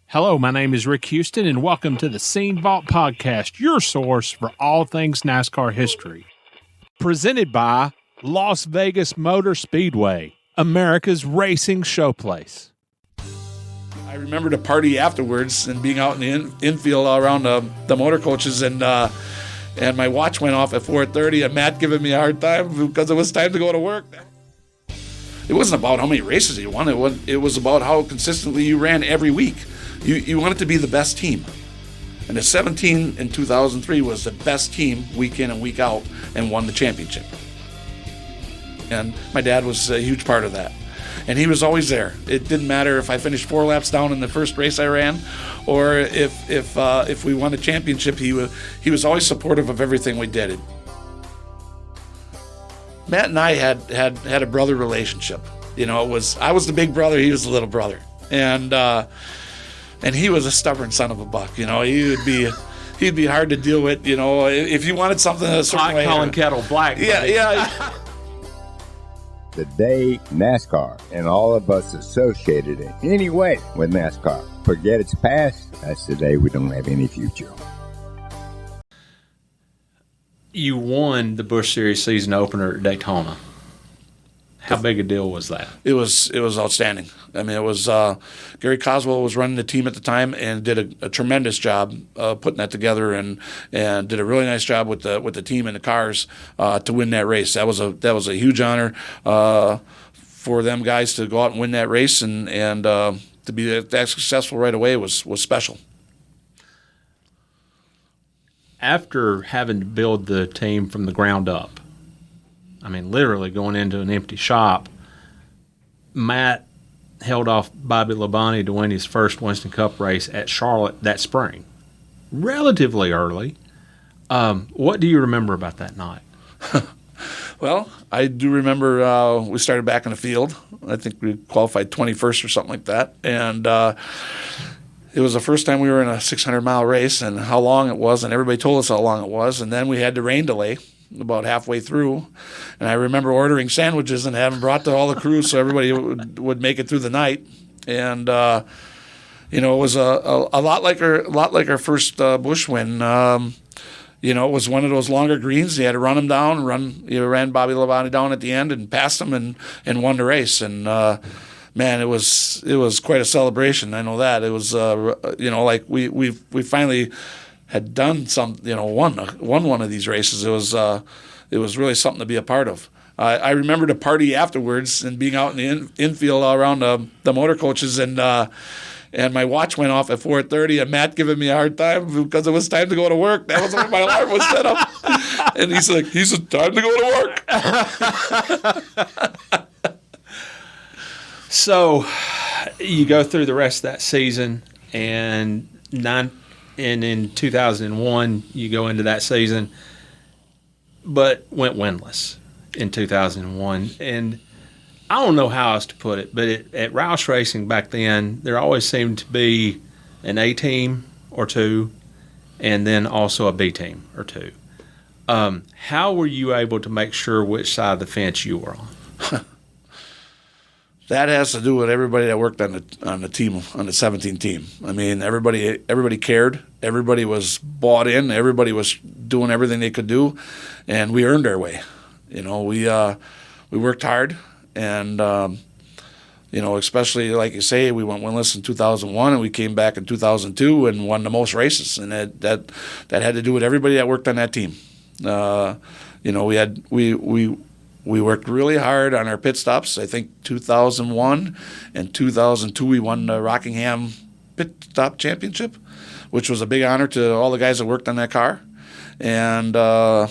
Hello, my name is Rick Houston, and welcome to the Scene Vault Podcast, your source for all things NASCAR history. Presented by Las Vegas Motor Speedway, America's racing showplace. I remember the party afterwards and being out in the infield all around the motor coaches, and my watch went off at 4:30, and Matt giving me a hard time because it was time to go to work. It wasn't about how many races you won. It was about how consistently you ran every week. You wanted to be the best team. And the 17 in 2003 was the best team week in and week out and won the championship. And my dad was a huge part of that. And he was always there. It didn't matter if I finished 4 laps down in the first race I ran, or if we won a championship. He was always supportive of everything we did. Matt and I had a brother relationship. You know, I was the big brother, he was the little brother, and he was a stubborn son of a buck. You know, he'd be hard to deal with. You know, if you wanted something a certain way. Calling kettle black. Yeah. The day NASCAR and all of us associated in any way with NASCAR forget its past, that's the day we don't have any future. You won the Busch Series season opener at Daytona. How big a deal was that? It was outstanding. I mean, it was Gary Coswell was running the team at the time and did a tremendous job putting that together, and did a really nice job with the team and the cars to win that race. That was a huge honor for them guys to go out and win that race, and to be that successful right away was special. After having to build the team from the ground up, I mean, literally going into an empty shop, Matt held off Bobby Labonte to win his first Winston Cup race at Charlotte that spring, relatively early. What do you remember about that night? Well, I do remember we started back in the field. I think we qualified 21st or something like that, and it was the first time we were in a 600-mile race, and how long it was, and everybody told us how long it was, and then we had the rain delay about halfway through, and I remember ordering sandwiches and having brought to all the crew so everybody would make it through the night. And you know, it was a lot like our first Busch win. You know, it was one of those longer greens. You had to run him down, you ran Bobby Labonte down at the end and passed him and won the race. And man, it was quite a celebration. I know that. It was you know, like we finally had done won one of these races. It was really something to be a part of. I remember the party afterwards and being out in the infield all around the motor coaches, and my watch went off at 4:30, and Matt giving me a hard time because it was time to go to work. That was when my alarm was set up, and he said, time to go to work. So you go through the rest of that season, and in 2001, you go into that season, but went winless in 2001. And I don't know how else to put it, but at Roush Racing back then, there always seemed to be an A team or two, and then also a B team or two. How were you able to make sure which side of the fence you were on? That has to do with everybody that worked on the team, on the 17 team. I mean, everybody cared. Everybody was bought in. Everybody was doing everything they could do, and we earned our way. You know, we worked hard, and you know, especially like you say, we went winless in 2001, and we came back in 2002 and won the most races, and that had to do with everybody that worked on that team. You know, we worked really hard on our pit stops. I think 2001 and 2002 we won the Rockingham Pit Stop Championship, which was a big honor to all the guys that worked on that car. And all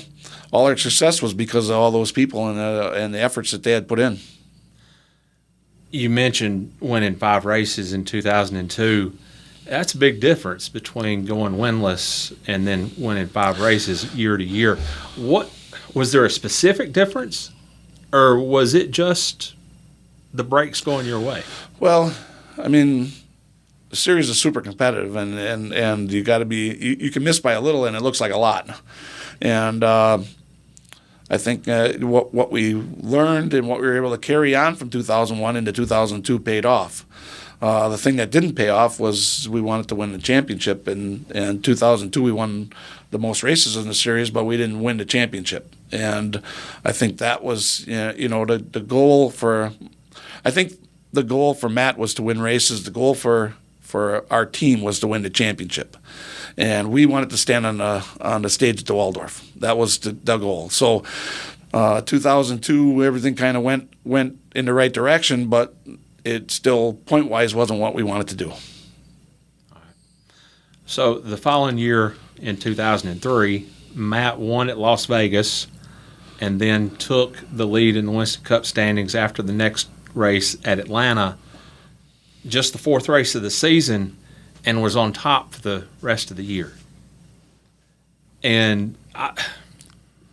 our success was because of all those people and the efforts that they had put in. You mentioned winning 5 races in 2002. That's a big difference between going winless and then winning 5 races year to year. What was there a specific difference? Or was it just the brakes going your way? Well, I mean, the series is super competitive, and you got to be. You can miss by a little, and it looks like a lot. And I think what we learned and what we were able to carry on from 2001 into 2002 paid off. The thing that didn't pay off was we wanted to win the championship. In 2002, we won the most races in the series, but we didn't win the championship. And I think that was, the goal for. I think the goal for Matt was to win races. The goal for our team was to win the championship, and we wanted to stand on the stage at the Waldorf. That was the goal. So, 2002, everything kind of went in the right direction, but it still, point-wise, wasn't what we wanted to do. All right. So the following year, in 2003, Matt won at Las Vegas and then took the lead in the Winston Cup standings after the next race at Atlanta, just the fourth race of the season, and was on top for the rest of the year. And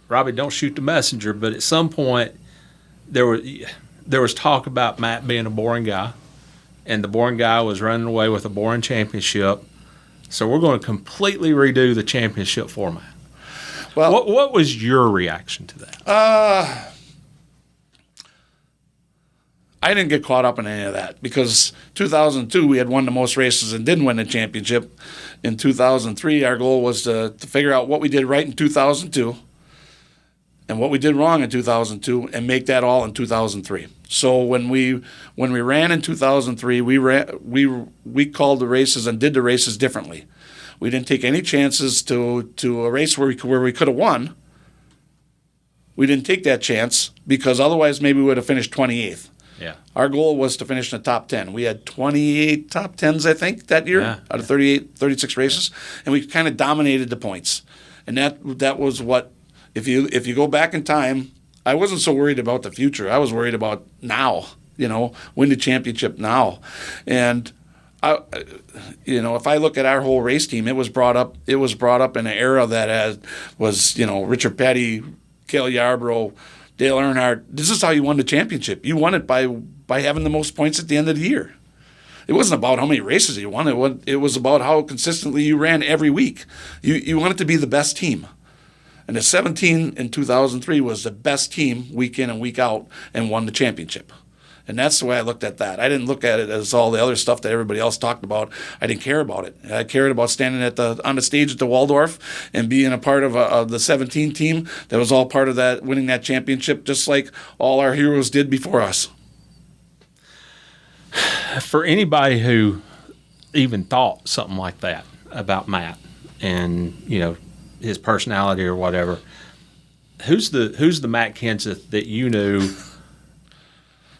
Robbie, don't shoot the messenger, but at some point there was talk about Matt being a boring guy, and the boring guy was running away with a boring championship. So we're going to completely redo the championship format. Well, what was your reaction to that? I didn't get caught up in any of that because 2002 we had won the most races and didn't win the championship. In 2003, our goal was to figure out what we did right in 2002 and what we did wrong in 2002 and make that all in 2003. So when we ran in 2003, we called the races and did the races differently. We didn't take any chances to a race where we could have won. We didn't take that chance because otherwise maybe we would have finished 28th. Yeah. Our goal was to finish in the top 10. We had 28 top 10s, I think, that year out of 36 races, and we kind of dominated the points. And that was what, if you go back in time, I wasn't so worried about the future. I was worried about now, win the championship now. And if I look at our whole race team, it was brought up in an era that was Richard Petty, Cale Yarborough, Dale Earnhardt. This is how you won the championship. You won it by having the most points at the end of the year. It wasn't about how many races you won. It was about how consistently you ran every week. You wanted to be the best team. And the 17 in 2003 was the best team week in and week out and won the championship. And that's the way I looked at that. I didn't look at it as all the other stuff that everybody else talked about. I didn't care about it. I cared about standing on the stage at the Waldorf and being a part of the 17 team that was all part of that, winning that championship, just like all our heroes did before us. For anybody who even thought something like that about Matt and his personality or whatever, who's the Matt Kenseth that you knew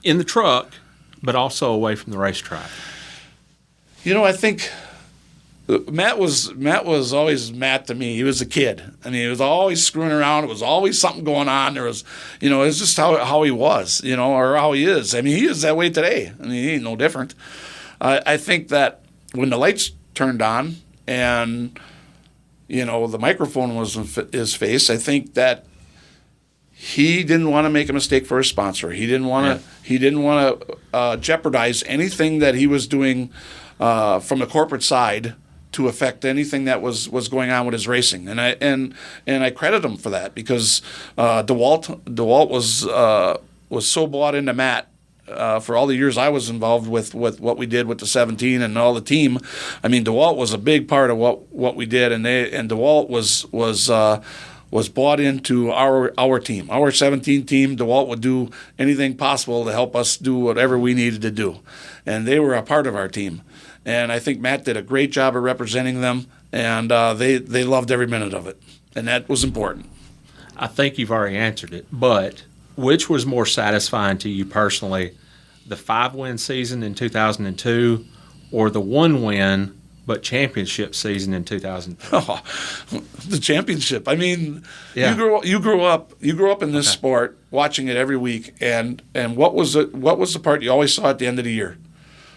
in the truck, but also away from the racetrack? I think Matt was always Matt to me. He was a kid. I mean, he was always screwing around. It was always something going on. There was, it's just how he was, or how he is. I mean, he is that way today. I mean, he ain't no different. I think that when the lights turned on and, the microphone was in his face, I think that he didn't want to make a mistake for his sponsor. He didn't want to. He didn't want to jeopardize anything that he was doing from the corporate side to affect anything that was going on with his racing. And I credit him for that because DeWalt was so bought into Matt for all the years I was involved with what we did with the 17 and all the team. I mean, DeWalt was a big part of what we did, and DeWalt was bought into our team, our 17 team. DeWalt would do anything possible to help us do whatever we needed to do. And they were a part of our team. And I think Matt did a great job of representing them, and they loved every minute of it. And that was important. I think you've already answered it, but which was more satisfying to you personally, the 5-win season in 2002 or the 1-win but championship season in 2003? Oh, the championship. I mean, you grew up in this sport, watching it every week, and what was the part you always saw at the end of the year?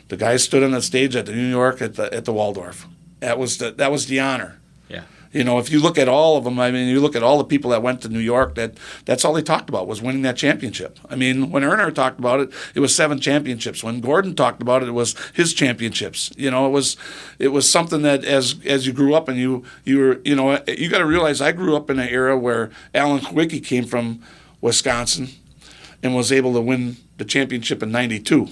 The guy stood on the stage at the New York at the Waldorf. That was the honor. Yeah. If you look at all of them, I mean, you look at all the people that went to New York, that's all they talked about was winning that championship. I mean, when Earnhardt talked about it, it was 7 championships. When Gordon talked about it, it was his championships. It was something that as you grew up and you were, you got to realize I grew up in an era where Alan Kulwicki came from Wisconsin and was able to win the championship in '92.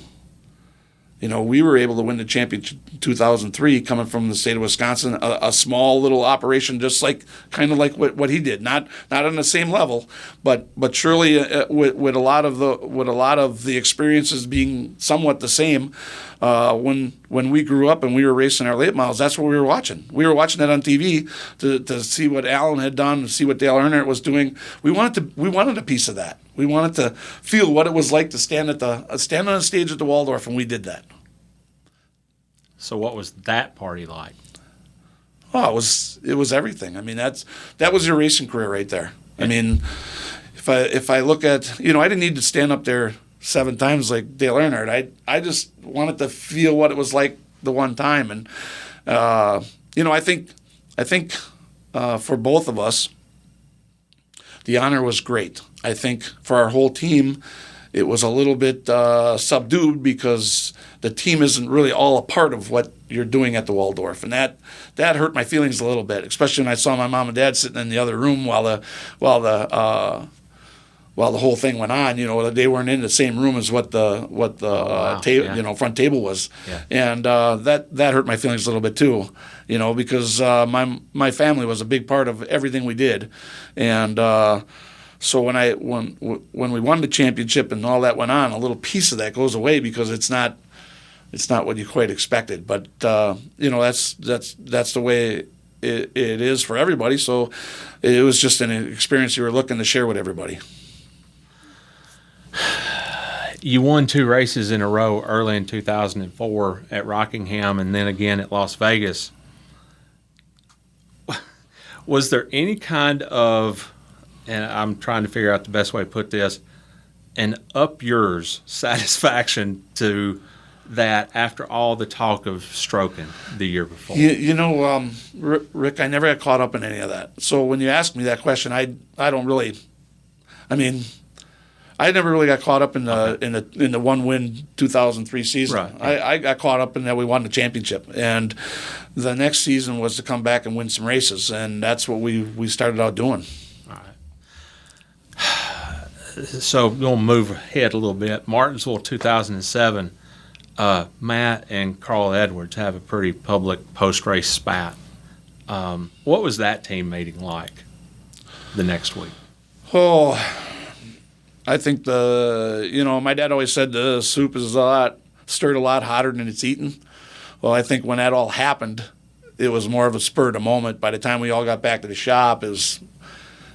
we were able to win the championship in 2003 coming from the state of Wisconsin, a small little operation, just kind of like what he did, not on the same level, but surely with a lot of the experiences being somewhat the same. When we grew up and we were racing our late models, that's what we were watching. We were watching that on TV to see what Alan had done, to see what Dale Earnhardt was doing. We wanted a piece of that. We wanted to feel what it was like to stand on the stage at the Waldorf, and we did that. So what was that party like? Oh, it was everything. I mean, that was your racing career right there. I mean, if I look at, I didn't need to stand up there 7 times like Dale Earnhardt. I just wanted to feel what it was like the one time, and I think for both of us, the honor was great. I think for our whole team, it was a little bit subdued because the team isn't really all a part of what you're doing at the Waldorf, and that hurt my feelings a little bit, especially when I saw my mom and dad sitting in the other room while the whole thing went on. They weren't in the same room as what the front table was, and that hurt my feelings a little bit too. Because my family was a big part of everything we did, and so when we won the championship and all that went on, a little piece of that goes away because it's not what you quite expected. But that's the way it is for everybody. So it was just an experience you were looking to share with everybody. You won 2 races in a row early in 2004 at Rockingham and then again at Las Vegas. Was there any kind of, and I'm trying to figure out the best way to put this, an up yours satisfaction to that after all the talk of stroking the year before? Rick, I never got caught up in any of that. So when you ask me that question, I don't really, I never really got caught up in the 1-win 2003 season. Right. I got caught up in that we won the championship, and the next season was to come back and win some races, and that's what we started out doing. All right. So we'll move ahead a little bit. Martinsville 2007, Matt and Carl Edwards have a pretty public post-race spat. What was that team meeting like the next week? Oh, I think my dad always said the soup is stirred a lot hotter than it's eaten. Well, I think when that all happened, it was more of a spur of the moment. By the time we all got back to the shop,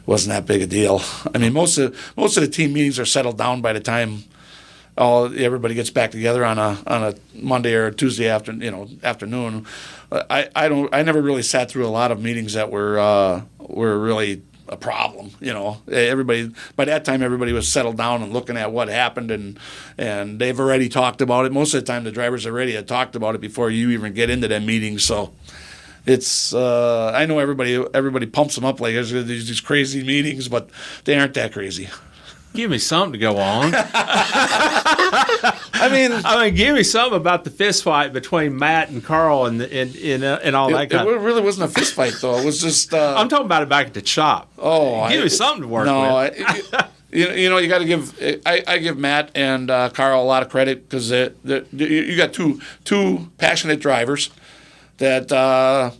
wasn't that big a deal. I mean, most of the team meetings are settled down by the time everybody gets back together on a Monday or a Tuesday afternoon. I never really sat through a lot of meetings that were really a problem. Everybody by that time everybody was settled down and looking at what happened, and they've already talked about it. Most of the time the drivers already had talked about it before you even get into that meeting. So it's I know everybody pumps them up like there's these crazy meetings, but they aren't that crazy. Give me something to go on. I mean, give me something about the fist fight between Matt and Carl and all that kind. It really wasn't a fist fight, though. It was just. I'm talking about it back at the shop. Oh, give me something to work with. You got to give. I give Matt and Carl a lot of credit because you got two passionate drivers that are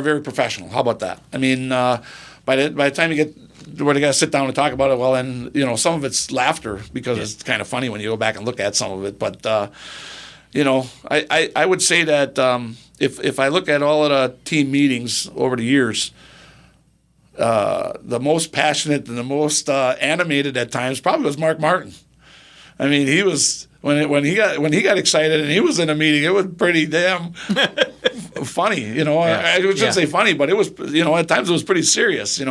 very professional. How about that? I mean, by the time you get where they got to sit down and talk about it, well, then some of it's laughter because it's kind of funny when you go back and look at some of it. But I would say that if I look at all of the team meetings over the years, the most passionate and the most animated at times probably was Mark Martin. I mean, he was when he got excited and he was in a meeting, it was pretty damn funny. I shouldn't say funny, but it was at times it was pretty serious. And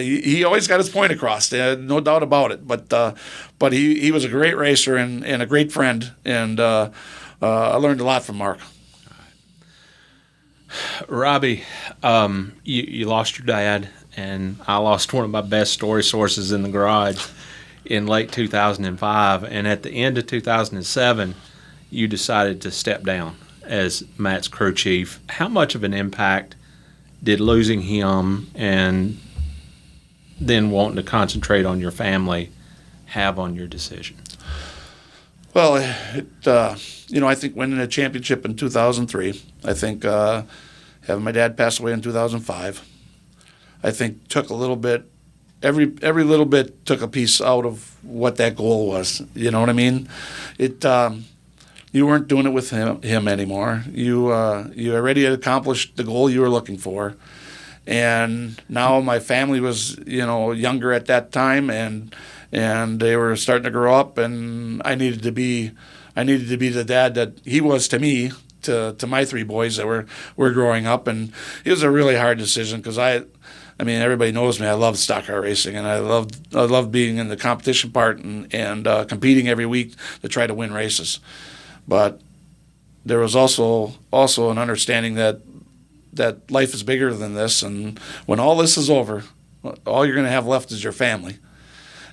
he always got his point across. No doubt about it. But he was a great racer and a great friend, and I learned a lot from Mark. Robbie, you lost your dad, and I lost one of my best story sources in the garage in late 2005. And at the end of 2007, you decided to step down as Matt's crew chief. How much of an impact did losing him and then wanting to concentrate on your family have on your decision? Well, I think winning a championship in 2003, I think having my dad pass away in 2005, I think took a little bit, every little bit took a piece out of what that goal was. You know what I mean? You weren't doing it with him anymore. You already had accomplished the goal you were looking for. And now my family was, younger at that time, and they were starting to grow up, and I needed to be the dad that he was to me, to my three boys that were growing up. And it was a really hard decision because I mean, everybody knows me. I love stock car racing, and I loved being in the competition part and competing every week to try to win races. But there was also an understanding that life is bigger than this, and when all this is over, all you're going to have left is your family.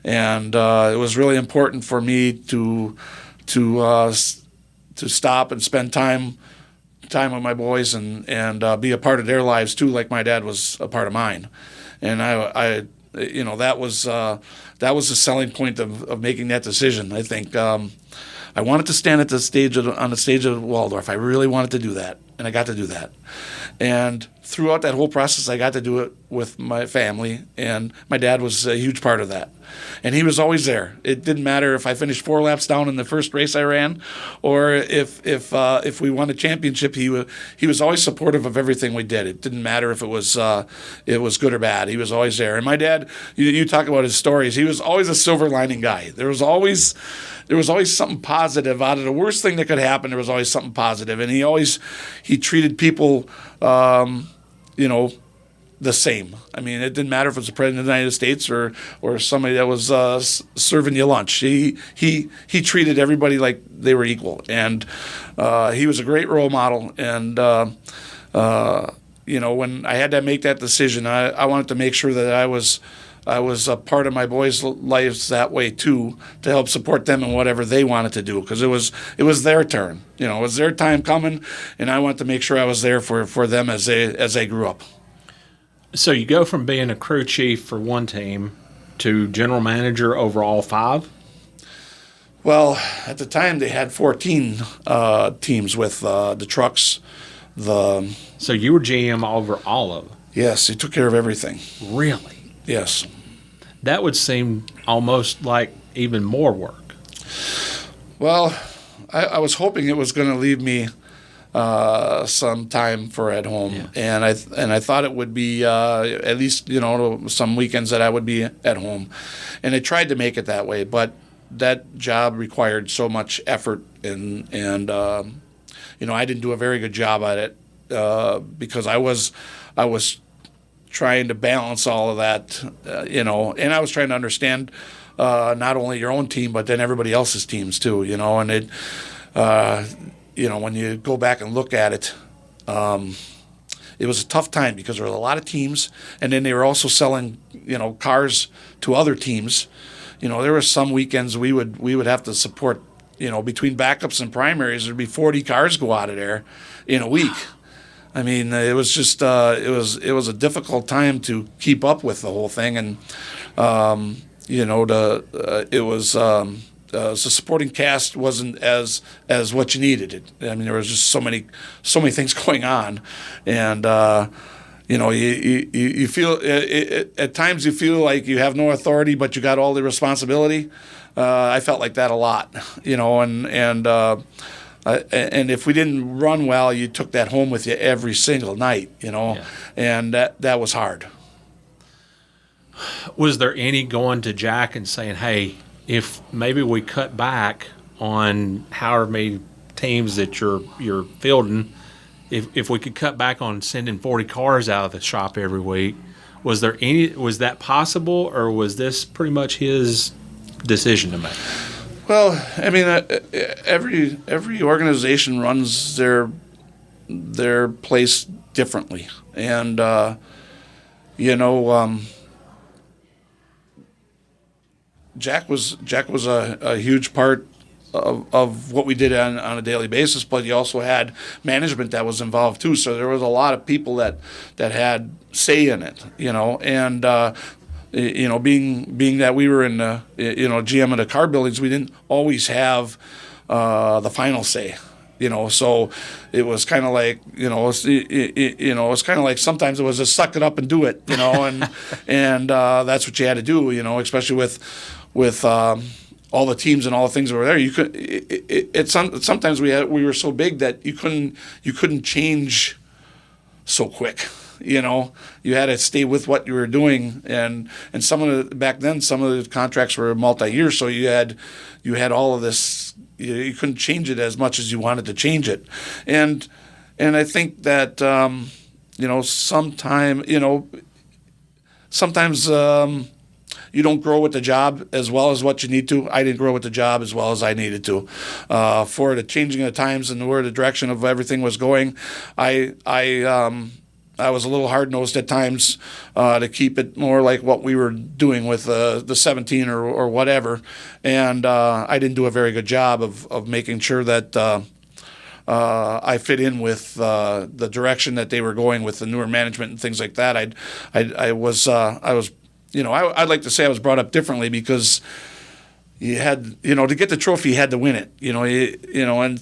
And it was really important for me to stop and spend time with my boys and be a part of their lives too, like my dad was a part of mine. And I that was the selling point of making that decision. I think I wanted to stand on the stage of Waldorf. I really wanted to do that, and I got to do that. And throughout that whole process, I got to do it with my family, and my dad was a huge part of that. And he was always there. It didn't matter if I finished 4 laps down in the first race I ran, or if we won a championship. He was always supportive of everything we did. It didn't matter if it was good or bad. He was always there. And my dad, you talk about his stories. He was always a silver lining guy. There was always something positive out of the worst thing that could happen. There was always something positive, and he treated people, the same. I mean, it didn't matter if it was the president of the United States or somebody that was serving you lunch. He treated everybody like they were equal, and he was a great role model. And when I had to make that decision, I wanted to make sure that I was a part of my boys' lives that way too, to help support them in whatever they wanted to do, because it was their turn. It was their time coming, and I wanted to make sure I was there for them as they grew up. So you go from being a crew chief for one team to general manager over all 5? Well, at the time they had 14 teams with the trucks. So you were GM over all of them? Yes, he took care of everything. Really? Yes. That would seem almost like even more work. Well, I was hoping it was going to leave me some time for at home, yeah. and I thought it would be at least some weekends that I would be at home, and I tried to make it that way, but that job required so much effort, and I didn't do a very good job at it because I was trying to balance all of that, and I was trying to understand not only your own team but then everybody else's teams too, and it. When you go back and look at it, it was a tough time because there were a lot of teams, and then they were also selling, cars to other teams. There were some weekends we would have to support, between backups and primaries, there'd be 40 cars go out of there in a week. I mean, it was just it was a difficult time to keep up with the whole thing, and it was. The supporting cast wasn't as what you needed it. I mean, there was just so many things going on, and you feel at times you feel like you have no authority, but you got all the responsibility. I felt like that a lot, and if we didn't run well, you took that home with you every single night, Yeah. And that was hard. Was there any going to Jack and saying, hey, if maybe we cut back on however many teams that you're fielding, if we could cut back on sending 40 cars out of the shop every week, was that possible, or was this pretty much his decision to make? Well, I mean, every organization runs their place differently, and Jack was a huge part of what we did on a daily basis, but you also had management that was involved too. So there was a lot of people that had say in it, and being that we were in the GM of the car buildings, we didn't always have the final say. So it was kind of like, it's kind of like sometimes it was just suck it up and do it, and that's what you had to do, especially with all the teams and all the things that were there. You could sometimes we were so big that you couldn't change so quick. You had to stay with what you were doing, and back then some of the contracts were multi-year, so you had all of this. You couldn't change it as much as you wanted to change it, and I think that sometimes you don't grow with the job as well as what you need to. I didn't grow with the job as well as I needed to. For the changing of the times and where the direction of everything was going, I was a little hard-nosed at times to keep it more like what we were doing with the 17 or whatever, and I didn't do a very good job of making sure that I fit in with the direction that they were going with the newer management and things like that. I'd like to say I was brought up differently because you had, to get the trophy, you had to win it,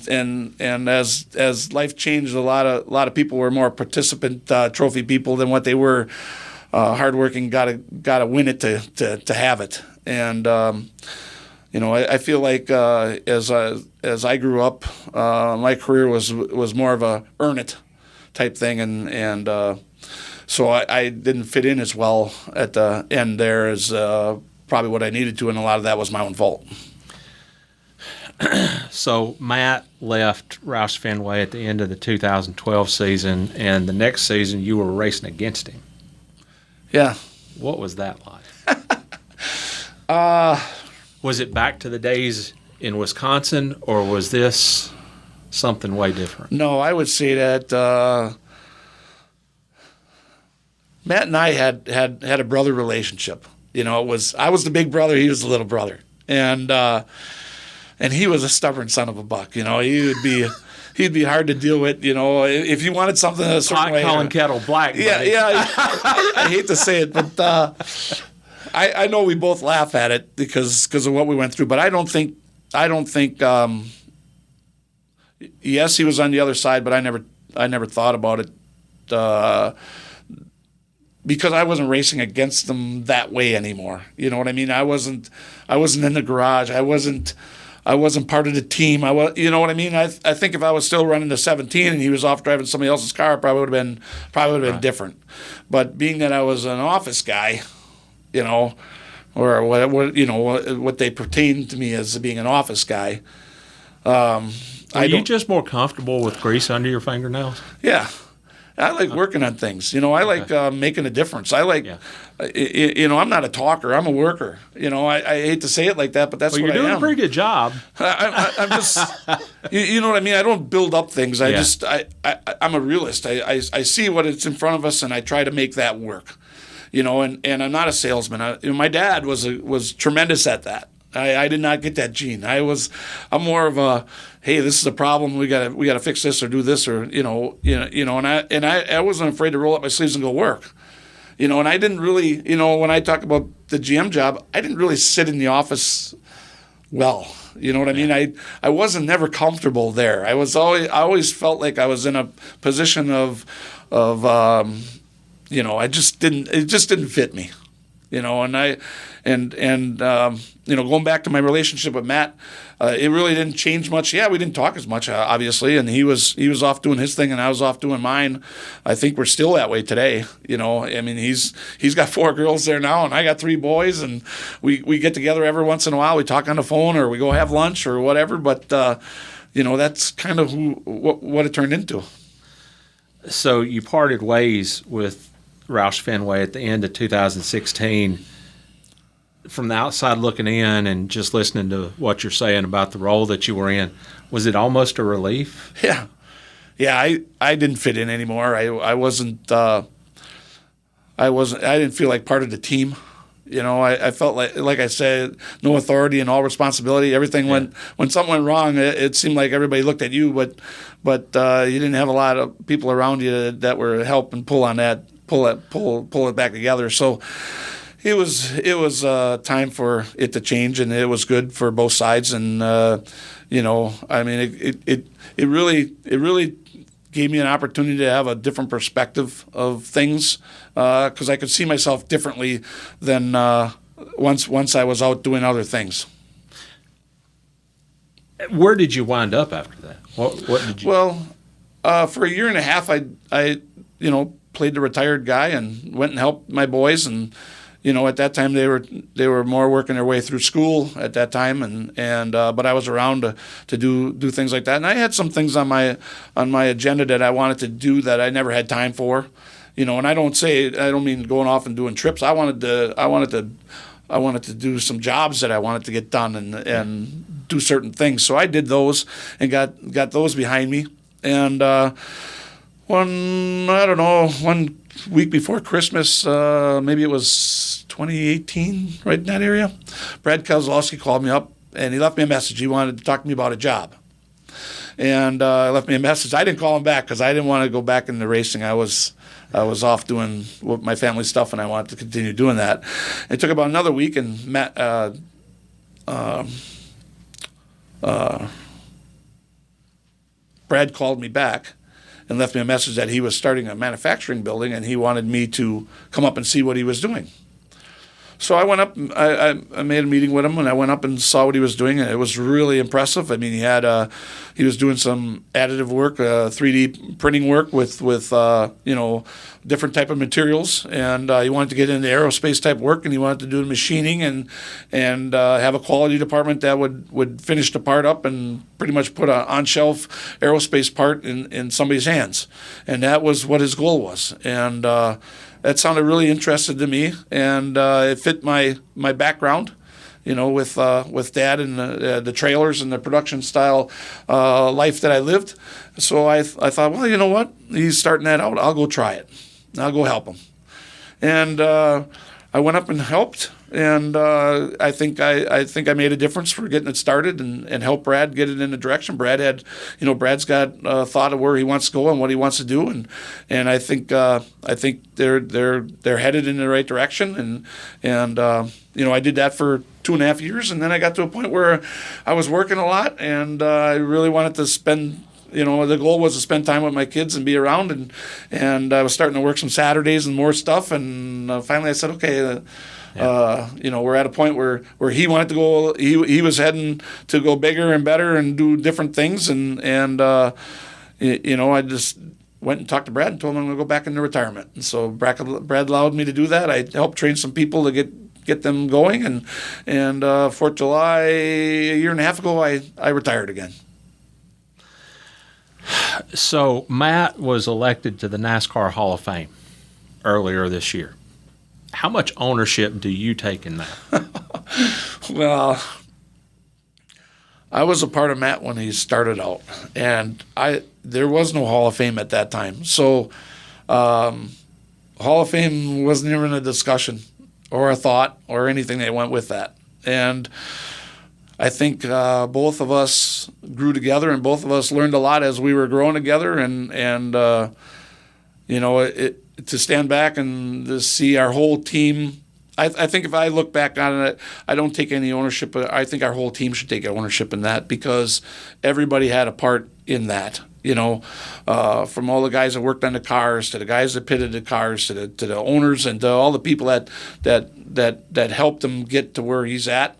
and as life changed, a lot of people were more participant trophy people than what they were hardworking. Got to win it to have it, and I feel like as I grew up, my career was more of a earn it type thing, and so I didn't fit in as well at the end there as probably what I needed to, and a lot of that was my own fault. So Matt left Roush Fenway at the end of the 2012 season, and the next season you were racing against him. Yeah. What was that like? Was it back to the days in Wisconsin, or was this something way different? No, I would say that Matt and I had a brother relationship. I was the big brother, he was the little brother, and he was a stubborn son of a buck. He'd be hard to deal with. If you wanted something a certain way. Calling kettle black. Yeah, buddy. yeah. I hate to say it, but I know we both laugh at it because of what we went through. But I don't think. Yes, he was on the other side, but I never thought about it. Because I wasn't racing against them that way anymore. You know what I mean? I wasn't in the garage. I wasn't part of the team. You know what I mean? I think if I was still running the 17 and he was off driving somebody else's car, it probably would have been different. But being that I was an office guy, or what they pertain to me as being an office guy. Are you just more comfortable with grease under your fingernails? Yeah. I like working on things. I like making a difference. I like, I'm not a talker. I'm a worker. I hate to say it like that, but that's what I am. You're doing a pretty good job. I'm just, you know what I mean? I don't build up things. I'm a realist. I see what it's in front of us, and I try to make that work. And I'm not a salesman. My dad was tremendous at that. I did not get that gene. I'm more of a, hey, this is a problem. We gotta fix this or do this or and I wasn't afraid to roll up my sleeves and go work. And I didn't really, when I talk about the GM job, I didn't really sit in the office well. You know what I mean? I wasn't never comfortable there. I always felt like I was in a position of it just didn't fit me. Going back to my relationship with Matt, it really didn't change much. Yeah, we didn't talk as much, obviously, and he was off doing his thing, and I was off doing mine. I think we're still that way today. He's got 4 girls there now, and I got 3 boys, and we get together every once in a while. We talk on the phone, or we go have lunch, or whatever. But that's kind of what it turned into. So you parted ways with Roush Fenway at the end of 2016. From the outside looking in and just listening to what you're saying about the role that you were in, was it almost a relief? Yeah. I didn't fit in anymore. I didn't feel like part of the team. I felt like I said, no authority and all responsibility. Everything when something went wrong, it seemed like everybody looked at you, but you didn't have a lot of people around you that were helping pull on that, pull it back together. So, it was time for it to change, and it was good for both sides. And I mean, it really gave me an opportunity to have a different perspective of things, because I could see myself differently than once I was out doing other things. Where did you wind up after that? What did you? Well, for a year and a half, I played the retired guy and went and helped my boys. And at that time they were more working their way through school at that time, and but I was around to do things like that. And I had some things on my agenda that I wanted to do that I never had time for. And I don't mean going off and doing trips. I wanted to do some jobs that I wanted to get done and do certain things. So I did those and got those behind me. And one week before Christmas, maybe it was 2018, right in that area, Brad Keselowski called me up and he left me a message. He wanted to talk to me about a job. And left me a message. I didn't call him back because I didn't want to go back into racing. I was off doing my family stuff, and I wanted to continue doing that. It took about another week, and Matt, Brad called me back and left me a message that he was starting a manufacturing building, and he wanted me to come up and see what he was doing. So I went up. I made a meeting with him, and I went up and saw what he was doing, and it was really impressive. I mean, he was doing some additive work, 3D printing work with different type of materials, and he wanted to get into aerospace type work, and he wanted to do the machining and have a quality department that would finish the part up and pretty much put an on-shelf aerospace part in somebody's hands, and that was what his goal was. And that sounded really interesting to me, and it fit my background, with Dad and the trailers and the production style life that I lived. So I thought, well, you know what? He's starting that out. I'll go try it. I'll go help him. And I went up and helped, and I think I made a difference for getting it started and helped Brad get it in the direction. Brad's got thought of where he wants to go and what he wants to do, and I think they're headed in the right direction. And I did that for 2.5 years, and then I got to a point where I was working a lot, and I really wanted to spend. The goal was to spend time with my kids and be around, and I was starting to work some Saturdays and more stuff, and finally I said, okay, we're at a point where he wanted to go. He was heading to go bigger and better and do different things, and I just went and talked to Brad and told him I'm going to go back into retirement. And so Brad allowed me to do that. I helped train some people to get them going, and 4th of July a year and a half ago I retired again. So Matt was elected to the NASCAR Hall of Fame earlier this year. How much ownership do you take in that? Well, I was a part of Matt when he started out, and there was no Hall of Fame at that time. So Hall of Fame wasn't even a discussion or a thought or anything that went with that. And I think both of us grew together, and both of us learned a lot as we were growing together. And to stand back and to see our whole team, I think if I look back on it, I don't take any ownership. I think our whole team should take ownership in that, because everybody had a part in that. From all the guys that worked on the cars to the guys that pitted the cars to the owners and to all the people that helped him get to where he's at.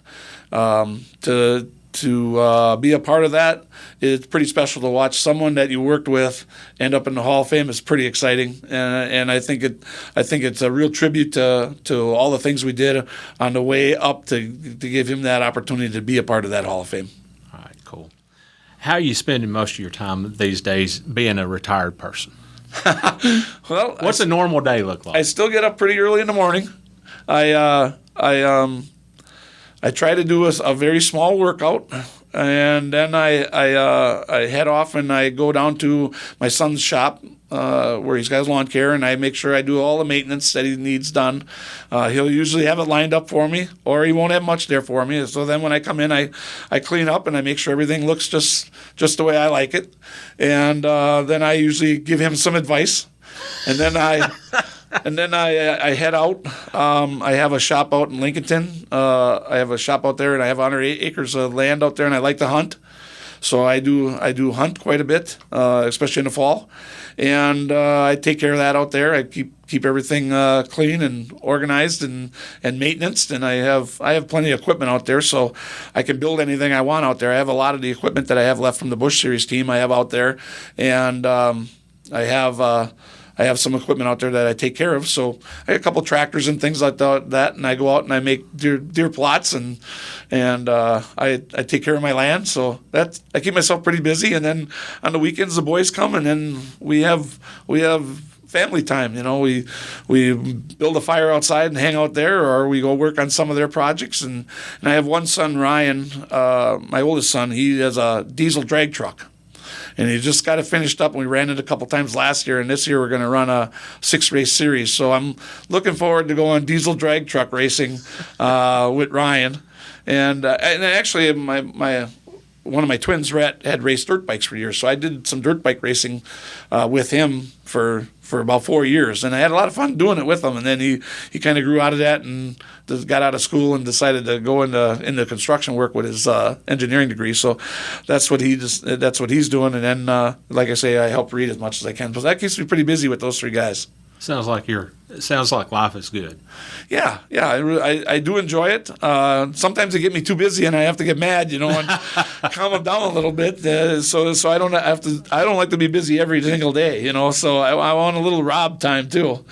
To be a part of that, it's pretty special to watch someone that you worked with end up in the Hall of Fame. Is pretty exciting, and I think it's a real tribute to all the things we did on the way up to give him that opportunity to be a part of that Hall of Fame. All right, cool. How are you spending most of your time these days being a retired person? Well, what's a normal day look like? I still get up pretty early in the morning. I try to do a very small workout, and then I head off and I go down to my son's shop where he's got his lawn care, and I make sure I do all the maintenance that he needs done. He'll usually have it lined up for me, or he won't have much there for me. So then when I come in, I clean up and I make sure everything looks just the way I like it, and then I usually give him some advice, and then And then I head out. I have a shop out in Lincolnton. I have a shop out there, and I have 100 acres of land out there, and I like to hunt. So I do hunt quite a bit, especially in the fall, and I take care of that out there. I keep everything clean and organized and maintenanced, and I have plenty of equipment out there, so I can build anything I want out there. I have a lot of the equipment that I have left from the Busch Series team I have out there, and I have some equipment out there that I take care of. So I have a couple tractors and things like that, and I go out and I make deer plots and I take care of my land. So I keep myself pretty busy. And then on the weekends the boys come, and then we have family time. We build a fire outside and hang out there, or we go work on some of their projects. And I have one son, Ryan, my oldest son. He has a diesel drag truck. And he just got it finished up, and we ran it a couple times last year. And this year we're going to run a 6-race series. So I'm looking forward to going diesel drag truck racing with Ryan. And actually, one of my twins, Rhett, had raced dirt bikes for years. So I did some dirt bike racing with him for about 4 years. And I had a lot of fun doing it with him. And then he kind of grew out of that and got out of school and decided to go into construction work with his engineering degree. So that's what he's doing. And then, like I say, I help read as much as I can. So that keeps me pretty busy with those 3 guys. Sounds like life is good. Yeah, I do enjoy it. Sometimes they get me too busy, and I have to get mad, and calm them down a little bit. So I don't have to. I don't like to be busy every single day, So I want a little Rob time too.